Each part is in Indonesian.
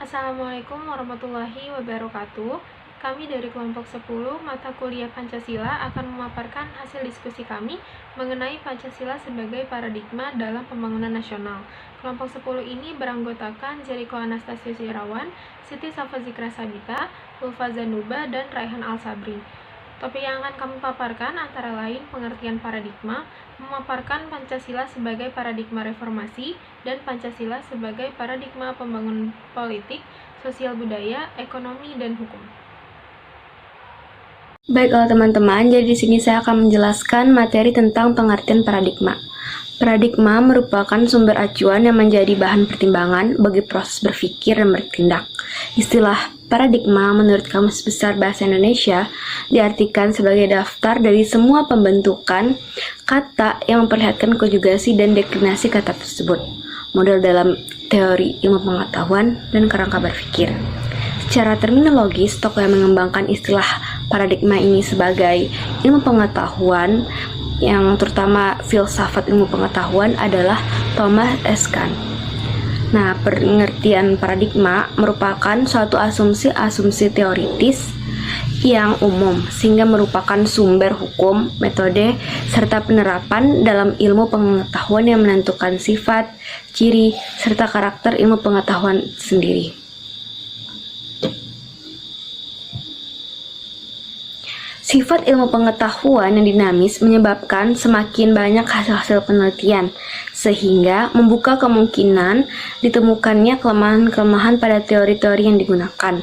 Assalamualaikum warahmatullahi wabarakatuh. Kami dari kelompok 10 mata kuliah Pancasila akan memaparkan hasil diskusi kami mengenai Pancasila sebagai paradigma dalam pembangunan nasional. Kelompok 10 ini beranggotakan Jericho Anastasius Irawan, Siti Safa Zikra Sabita, Ulfa Zanuba, dan Raihan Al-Sabri. Topik yang akan kami paparkan antara lain pengertian paradigma, memaparkan Pancasila sebagai paradigma reformasi, dan Pancasila sebagai paradigma pembangunan politik, sosial budaya, ekonomi, dan hukum. Baiklah teman-teman, jadi di sini saya akan menjelaskan materi tentang pengertian paradigma. Paradigma merupakan sumber acuan yang menjadi bahan pertimbangan bagi proses berpikir dan bertindak. Istilah paradigma menurut Kamus Besar Bahasa Indonesia diartikan sebagai daftar dari semua pembentukan kata yang memperlihatkan konjugasi dan deklinasi kata tersebut, model dalam teori ilmu pengetahuan dan kerangka berpikir. Secara terminologis, tokoh yang mengembangkan istilah paradigma ini sebagai ilmu pengetahuan yang terutama filsafat ilmu pengetahuan adalah Thomas S. Kuhn. Nah, pengertian paradigma merupakan suatu asumsi teoritis yang umum sehingga merupakan sumber hukum, metode, serta penerapan dalam ilmu pengetahuan yang menentukan sifat, ciri, serta karakter ilmu pengetahuan sendiri. Sifat ilmu pengetahuan yang dinamis menyebabkan semakin banyak hasil-hasil penelitian, sehingga membuka kemungkinan ditemukannya kelemahan-kelemahan pada teori-teori yang digunakan.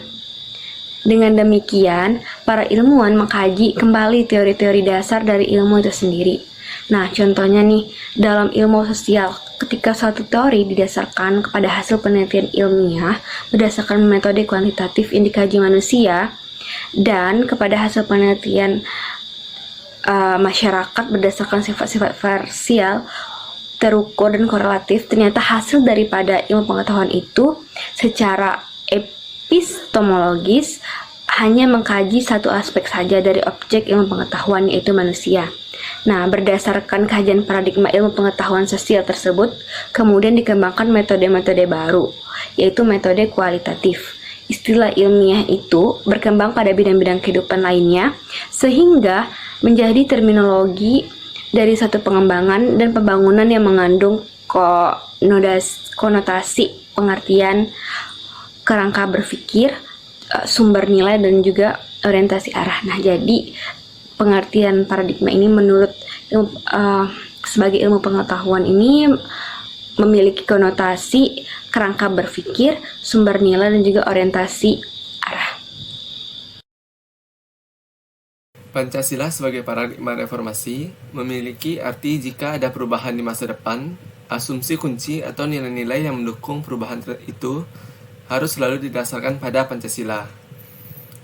Dengan demikian, para ilmuwan mengkaji kembali teori-teori dasar dari ilmu itu sendiri. Nah, contohnya nih, dalam ilmu sosial, ketika suatu teori didasarkan kepada hasil penelitian ilmiah berdasarkan metode kuantitatif yang dikaji manusia, dan kepada hasil penelitian masyarakat berdasarkan sifat-sifat parsial, terukur, dan korelatif, ternyata hasil daripada ilmu pengetahuan itu secara epistemologis hanya mengkaji satu aspek saja dari objek ilmu pengetahuan, yaitu manusia. Nah, berdasarkan kajian paradigma ilmu pengetahuan sosial tersebut, kemudian dikembangkan metode-metode baru, yaitu metode kualitatif. Istilah ilmiah itu berkembang pada bidang-bidang kehidupan lainnya, sehingga menjadi terminologi dari satu pengembangan dan pembangunan yang mengandung konotasi, pengertian, kerangka berpikir, sumber nilai, dan juga orientasi arah. Nah, jadi pengertian paradigma ini menurut sebagai ilmu pengetahuan ini memiliki konotasi, kerangka berpikir, sumber nilai, dan juga orientasi arah. Pancasila sebagai paradigma reformasi memiliki arti jika ada perubahan di masa depan, asumsi kunci atau nilai-nilai yang mendukung perubahan itu harus selalu didasarkan pada Pancasila.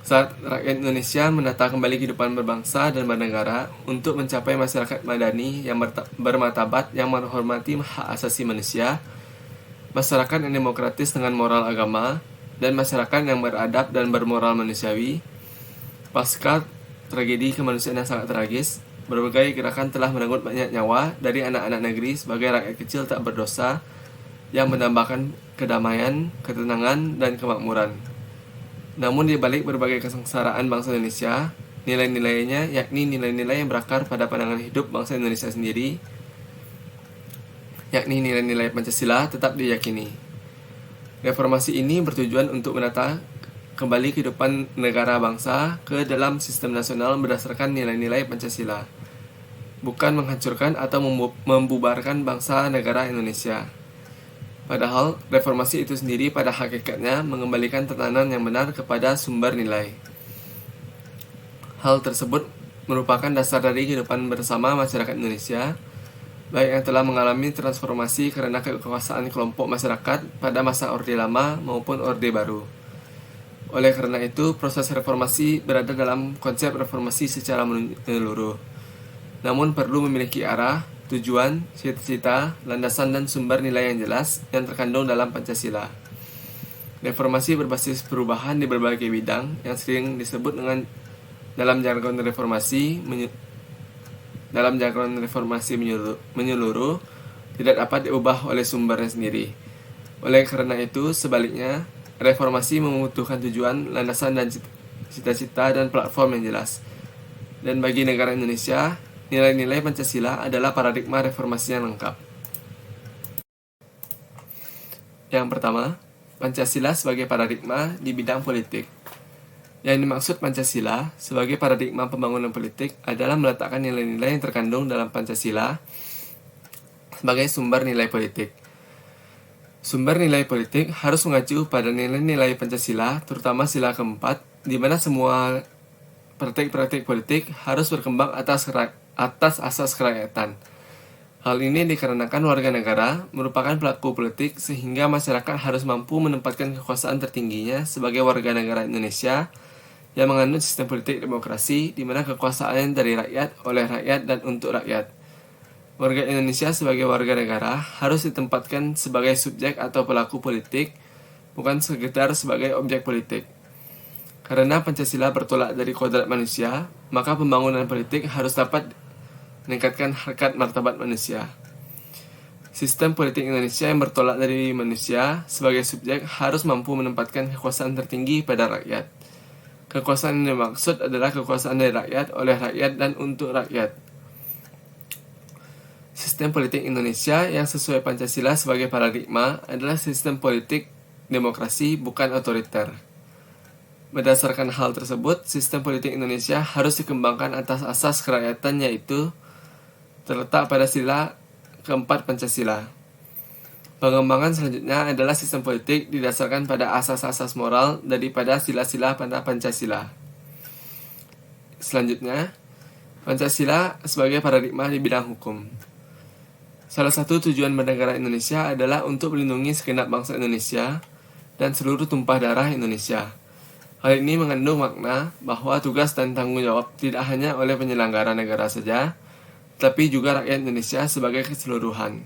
Saat rakyat Indonesia menata kembali kehidupan berbangsa dan bernegara untuk mencapai masyarakat madani yang bermartabat, yang menghormati hak asasi manusia, masyarakat yang demokratis dengan moral agama, dan masyarakat yang beradab dan bermoral manusiawi. Pasca tragedi kemanusiaan yang sangat tragis, berbagai gerakan telah merenggut banyak nyawa dari anak-anak negeri sebagai rakyat kecil tak berdosa yang mendambakan kedamaian, ketenangan, dan kemakmuran. Namun di balik berbagai kesengsaraan bangsa Indonesia, nilai-nilainya, yakni nilai-nilai yang berakar pada pandangan hidup bangsa Indonesia sendiri, yakni nilai-nilai Pancasila, tetap diyakini. Reformasi ini bertujuan untuk menata kembali kehidupan negara bangsa ke dalam sistem nasional berdasarkan nilai-nilai Pancasila, bukan menghancurkan atau membubarkan bangsa negara Indonesia. Padahal, reformasi itu sendiri pada hakikatnya mengembalikan tatanan yang benar kepada sumber nilai. Hal tersebut merupakan dasar dari kehidupan bersama masyarakat Indonesia, baik yang telah mengalami transformasi karena kekuasaan kelompok masyarakat pada masa Orde Lama maupun Orde Baru. Oleh karena itu, proses reformasi berada dalam konsep reformasi secara menyeluruh, namun perlu memiliki arah, tujuan, cita-cita, landasan, dan sumber nilai yang jelas yang terkandung dalam Pancasila. Reformasi berbasis perubahan di berbagai bidang yang sering disebut dengan dalam jargon reformasi menyeluruh tidak dapat diubah oleh sumbernya sendiri. Oleh karena itu, sebaliknya, Reformasi membutuhkan tujuan, landasan, dan cita-cita dan platform yang jelas. Dan bagi negara Indonesia, nilai-nilai Pancasila adalah paradigma reformasi yang lengkap. Yang pertama, Pancasila sebagai paradigma di bidang politik. Yang dimaksud Pancasila sebagai paradigma pembangunan politik adalah meletakkan nilai-nilai yang terkandung dalam Pancasila sebagai sumber nilai politik. Sumber nilai politik harus mengacu pada nilai-nilai Pancasila, terutama sila keempat, di mana semua praktik-praktik politik harus berkembang atas asas kerakyatan. Hal ini dikarenakan warga negara merupakan pelaku politik sehingga masyarakat harus mampu menempatkan kekuasaan tertingginya sebagai warga negara Indonesia yang menganut sistem politik demokrasi di mana kekuasaan dari rakyat, oleh rakyat, dan untuk rakyat. Warga Indonesia sebagai warga negara harus ditempatkan sebagai subjek atau pelaku politik, bukan sekedar sebagai objek politik. Karena Pancasila bertolak dari kodrat manusia, maka pembangunan politik harus dapat meningkatkan harkat martabat manusia. Sistem politik Indonesia yang bertolak dari manusia sebagai subjek harus mampu menempatkan kekuasaan tertinggi pada rakyat. Kekuasaan yang dimaksud adalah kekuasaan dari rakyat, oleh rakyat, dan untuk rakyat. Sistem politik Indonesia yang sesuai Pancasila sebagai paradigma adalah sistem politik demokrasi, bukan otoriter. Berdasarkan hal tersebut, sistem politik Indonesia harus dikembangkan atas asas kerakyatan, yaitu terletak pada sila keempat Pancasila. Pengembangan selanjutnya adalah sistem politik didasarkan pada asas-asas moral daripada sila-sila pada Pancasila. Selanjutnya, Pancasila sebagai paradigma di bidang hukum. Salah satu tujuan bernegara Indonesia adalah untuk melindungi segenap bangsa Indonesia dan seluruh tumpah darah Indonesia. Hal ini mengandung makna bahwa tugas dan tanggung jawab tidak hanya oleh penyelenggara negara saja, tapi juga rakyat Indonesia sebagai keseluruhan.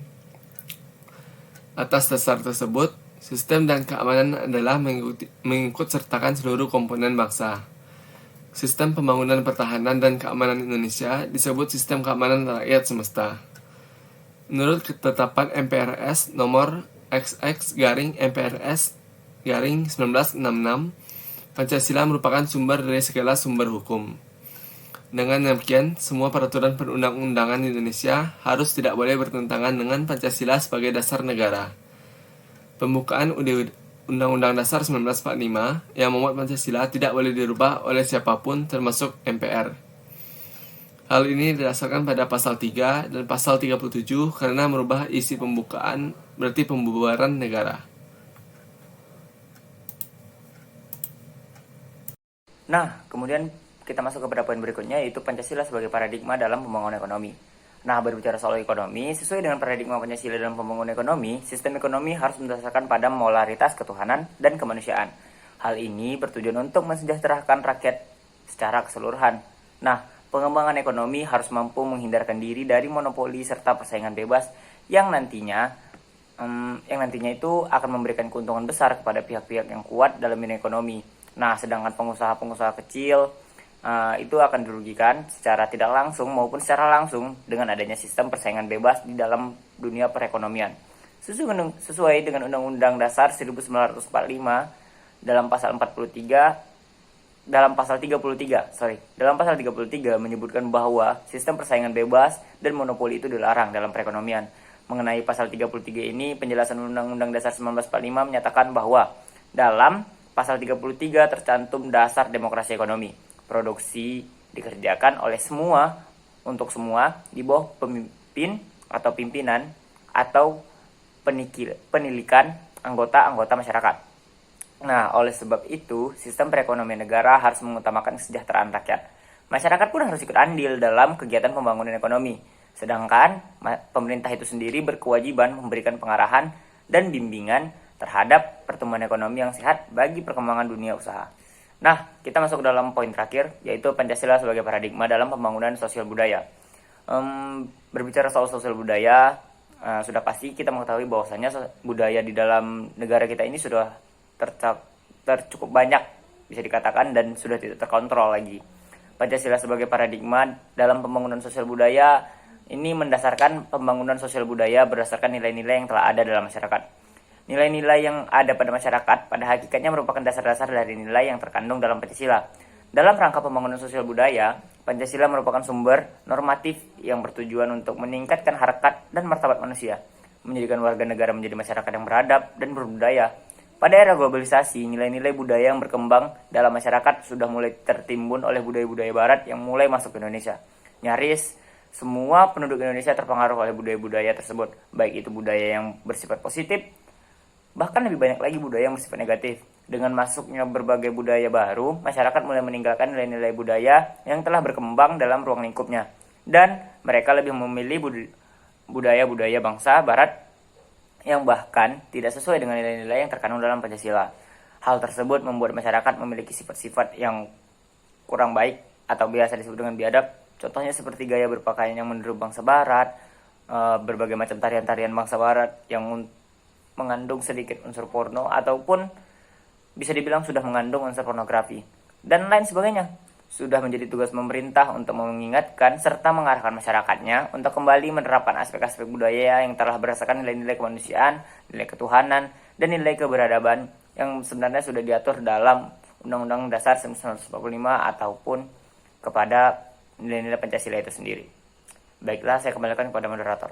Atas dasar tersebut, sistem dan keamanan adalah mengikut sertakan seluruh komponen bangsa. Sistem pembangunan pertahanan dan keamanan Indonesia disebut sistem keamanan rakyat semesta. Menurut ketetapan MPRS nomor XX-MPRS-1966, Pancasila merupakan sumber dari segala sumber hukum. Dengan demikian, semua peraturan perundang-undangan di Indonesia harus tidak boleh bertentangan dengan Pancasila sebagai dasar negara. Pembukaan Undang-Undang Dasar 1945 yang memuat Pancasila tidak boleh dirubah oleh siapapun termasuk MPR. Hal ini didasarkan pada pasal 3 dan pasal 37 karena merubah isi pembukaan berarti pembubaran negara. Nah, kemudian kita masuk kepada poin berikutnya, yaitu Pancasila sebagai paradigma dalam pembangunan ekonomi. Nah, berbicara soal ekonomi, sesuai dengan paradigma Pancasila dalam pembangunan ekonomi, sistem ekonomi harus berdasarkan pada molaritas ketuhanan dan kemanusiaan. Hal ini bertujuan untuk mensejahterakan rakyat secara keseluruhan. Nah, pengembangan ekonomi harus mampu menghindarkan diri dari monopoli serta persaingan bebas yang nantinya itu akan memberikan keuntungan besar kepada pihak-pihak yang kuat dalam bidang ekonomi. Nah, sedangkan pengusaha-pengusaha kecil itu akan dirugikan secara tidak langsung maupun secara langsung dengan adanya sistem persaingan bebas di dalam dunia perekonomian. Sesuai dengan Undang-Undang Dasar 1945 dalam pasal 33 menyebutkan bahwa sistem persaingan bebas dan monopoli itu dilarang dalam perekonomian. Mengenai pasal 33 ini, penjelasan Undang-Undang Dasar 1945 menyatakan bahwa dalam pasal 33 tercantum dasar demokrasi ekonomi. Produksi dikerjakan oleh semua untuk semua di bawah pemimpin atau pimpinan atau penilikan anggota-anggota masyarakat. Nah, oleh sebab itu, sistem perekonomian negara harus mengutamakan kesejahteraan rakyat. Masyarakat pun harus ikut andil dalam kegiatan pembangunan ekonomi. Sedangkan pemerintah itu sendiri berkewajiban memberikan pengarahan dan bimbingan terhadap pertumbuhan ekonomi yang sehat bagi perkembangan dunia usaha. Nah, kita masuk dalam poin terakhir, yaitu Pancasila sebagai paradigma dalam pembangunan sosial budaya. Berbicara soal sosial budaya, sudah pasti kita mengetahui bahwasanya budaya di dalam negara kita ini sudah cukup banyak, bisa dikatakan, dan sudah tidak terkontrol lagi. Pancasila sebagai paradigma dalam pembangunan sosial budaya ini mendasarkan pembangunan sosial budaya berdasarkan nilai-nilai yang telah ada dalam masyarakat. Nilai-nilai yang ada pada masyarakat pada hakikatnya merupakan dasar-dasar dari nilai yang terkandung dalam Pancasila. Dalam rangka pembangunan sosial budaya, Pancasila merupakan sumber normatif yang bertujuan untuk meningkatkan harkat dan martabat manusia, menjadikan warga negara menjadi masyarakat yang beradab dan berbudaya. Pada era globalisasi, nilai-nilai budaya yang berkembang dalam masyarakat sudah mulai tertimbun oleh budaya-budaya barat yang mulai masuk ke Indonesia. Nyaris semua penduduk Indonesia terpengaruh oleh budaya-budaya tersebut, baik itu budaya yang bersifat positif, bahkan lebih banyak lagi budaya yang bersifat negatif. Dengan masuknya berbagai budaya baru, masyarakat mulai meninggalkan nilai-nilai budaya yang telah berkembang dalam ruang lingkupnya, dan mereka lebih memilih budaya-budaya bangsa barat yang bahkan tidak sesuai dengan nilai-nilai yang terkandung dalam Pancasila. Hal tersebut membuat masyarakat memiliki sifat-sifat yang kurang baik atau biasa disebut dengan biadab. Contohnya seperti gaya berpakaian yang meniru bangsa barat, berbagai macam tarian-tarian bangsa barat yang mengandung sedikit unsur porno ataupun bisa dibilang sudah mengandung unsur pornografi dan lain sebagainya. Sudah menjadi tugas pemerintah untuk mengingatkan serta mengarahkan masyarakatnya untuk kembali menerapkan aspek-aspek budaya yang telah berdasarkan nilai-nilai kemanusiaan, nilai ketuhanan, dan nilai keberadaban yang sebenarnya sudah diatur dalam Undang-Undang Dasar 1945 ataupun kepada nilai-nilai Pancasila itu sendiri. Baiklah, saya kembalikan kepada moderator.